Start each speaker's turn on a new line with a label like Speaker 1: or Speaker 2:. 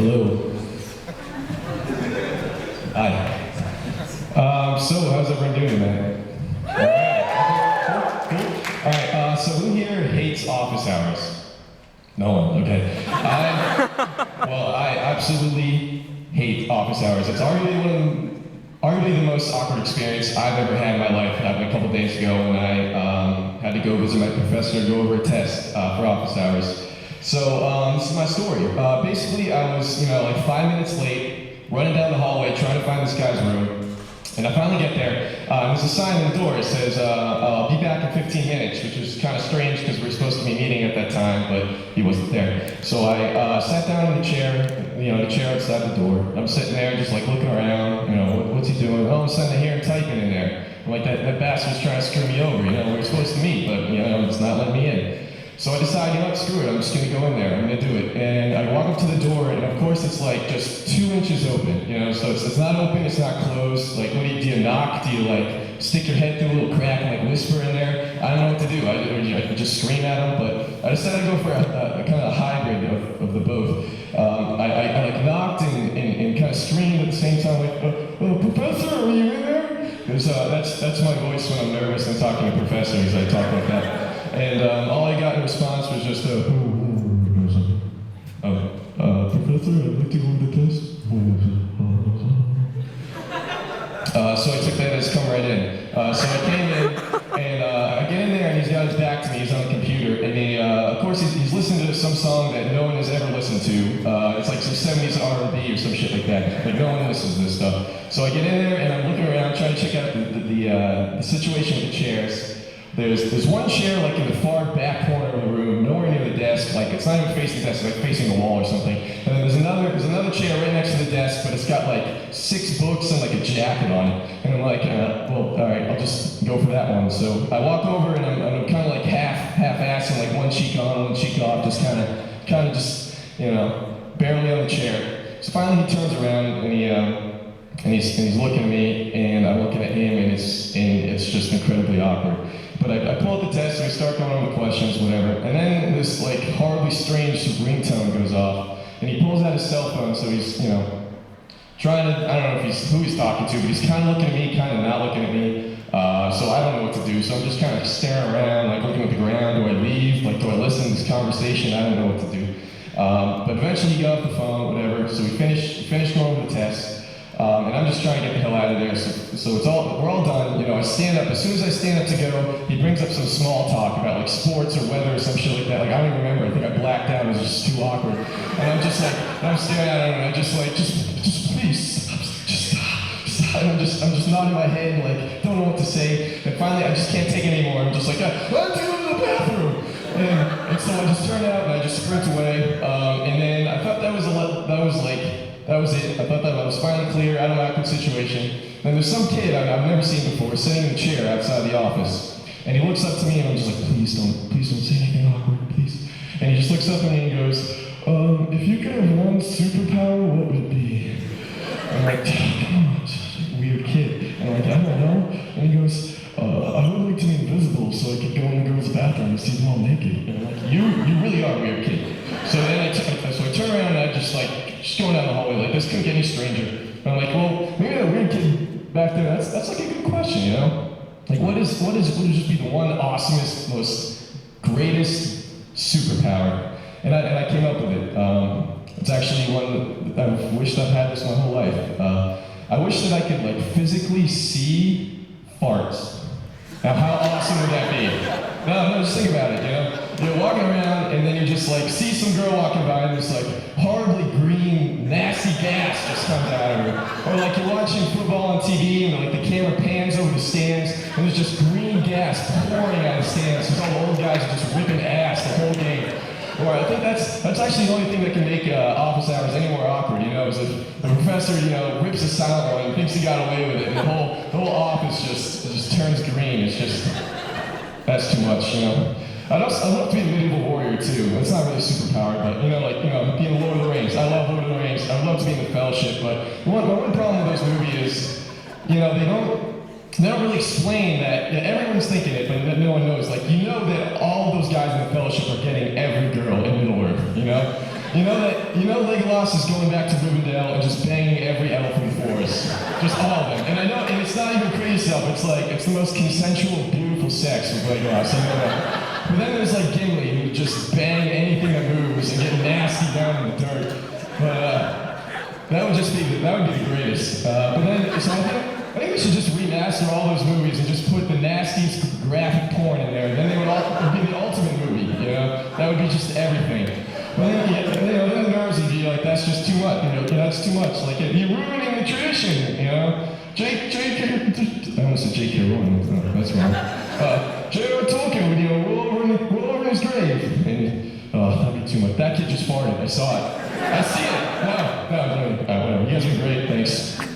Speaker 1: Hello. Hi. So how's everyone doing tonight? Cool. Alright, so who here hates office hours? No one, okay. I absolutely hate office hours. It's arguably the most awkward experience I've ever had in my life. It happened a couple days ago when I had to go visit my professor and go over a test for office hours. So this is my story. Basically, I was, like 5 minutes late, running down the hallway trying to find this guy's room. And I finally get there. There's a sign on the door. It says, I'll be back in 15 minutes, which was kind of strange because we were supposed to be meeting at that time, but he wasn't there. So I sat down in the chair, the chair outside the door. I'm sitting there just like looking around, what's he doing? Oh, I'm sitting here and typing in there. I'm like, that bastard's trying to screw me over, we were supposed to meet, but it's not letting me in. So I decided, screw it, I'm just gonna go in there, I'm gonna do it. And I walk up to the door, and of course it's like just 2 inches open, so it's not open, it's not closed. Like, what do you knock? Do you like stick your head through a little crack and like whisper in there? I don't know what to do. I just scream at him, but I decided to go for a kind of hybrid of the both. I like knocked and kind of screamed at the same time, like, Professor, are you in there? Because that's my voice when I'm nervous and talking to professors, I talk like that. And all I got in response was just Professor, I'd like to go over the test. So I took that as come right in. So I came in, and I get in there, and he's got his back to me, he's on the computer, and of course he's listening to some song that no one has ever listened to. It's like some 70s R&B or some shit like that. Like, no one listens to this stuff. So I get in there, and I'm looking around, trying to check out the situation with the chairs. There's one chair like in the far back corner of the room, nowhere near the desk. Like, it's not even facing the desk, it's like facing the wall or something. And then there's another chair right next to the desk, but it's got like 6 books and like a jacket on it. And I'm like, well, all right, I'll just go for that one. So I walk over and I'm kind of like half-assing, like one cheek on, one cheek off, just kind of just barely on the chair. So finally he turns around and he's looking at me, and I'm looking at him, and it's just incredibly awkward. But I pull up the test and we start going over the questions, whatever. And then this like horribly strange ringtone goes off, and he pulls out his cell phone, so he's trying to, I don't know who he's talking to, but he's kind of looking at me, kind of not looking at me. So I don't know what to do. So I'm just kind of staring around, like looking at the ground. Do I leave? Like, do I listen to this conversation? I don't know what to do. But eventually he got off the phone, whatever. So we finished going over the test. And I'm just trying to get the hell out of there, so we're all done. I stand up. As soon as I stand up to go, he brings up some small talk about like sports or weather or some shit like that. Like, I don't even remember. I think I blacked out. It was just too awkward. And I'm just like, I'm staring at him, and I'm just like, just please, just stop. And I'm just nodding my head, like, don't know what to say. And finally, I just can't take it anymore. I'm just like, let's go to the bathroom. And so I just turn out and I just sprint away. And then I thought that was it. I thought that I was finally clear, out of my awkward situation. Then there's some kid I've never seen before sitting in a chair outside the office. And he looks up to me, and I'm just like, please don't say anything awkward, please. And he just looks up at me and goes, if you could have one superpower, what would it be? I'm like, come on, just like a weird kid. And I'm like, I don't know. And he goes, I would like to be invisible so I could go in the girls' bathroom and see them all naked. And I'm like, you really are a weird kid. So then I turn around, and I just going down the hallway like this, couldn't get any stranger. And I'm like, well, maybe that weird kid back there, that's like a good question, Like, what would just be the one awesomest, most greatest superpower? And I came up with it. It's actually one that I've wished I've had this my whole life. I wish that I could like physically see farts. Now, how awesome would that be? No, just think about it, You're walking around, and then you just like see some girl walking by, and this like horribly green, nasty gas just comes out of her. Or like you're watching football on TV, and like the camera pans over the stands, and there's just green gas pouring out of the stands, because all the old guys are just whipping ass the whole game. Or I think that's actually the only thing that can make office hours any more awkward, is if the professor, rips a silent one and thinks he got away with it, and the whole office just turns green. It's just, that's too much, I'd love to be a medieval warrior too. It's not really a superpower, but being Lord of the Rings. I love Lord of the Rings. I'd love to be in the Fellowship, but my one problem with those movies is, they don't really explain that. Everyone's thinking it, but no one knows. Like, that all of those guys in the Fellowship are getting every girl in Middle Earth. You know that Legolas is going back to Rivendell and just banging every elf in the forest. Just all of them. And I know, and it's not even crazy stuff, it's the most consensual, beautiful sex with Legolas, I know that. But then there's like Gimli, who just bang anything that moves and get nasty down in the dirt. But that would be the greatest. But then, so I think we should just remaster all those movies and just put the nastiest graphic porn in there. And then it would be the ultimate movie, That would be just everything. But then, then the nerves would be like, that's just too much, that's too much. Like, you're ruining the tradition, I almost said J.K. Rowling, that's wrong. J.R. Tolkien would, roll over his grave. And, that'd be too much. That kid just farted, I saw it. I see it. No, whatever. You guys are great, thanks.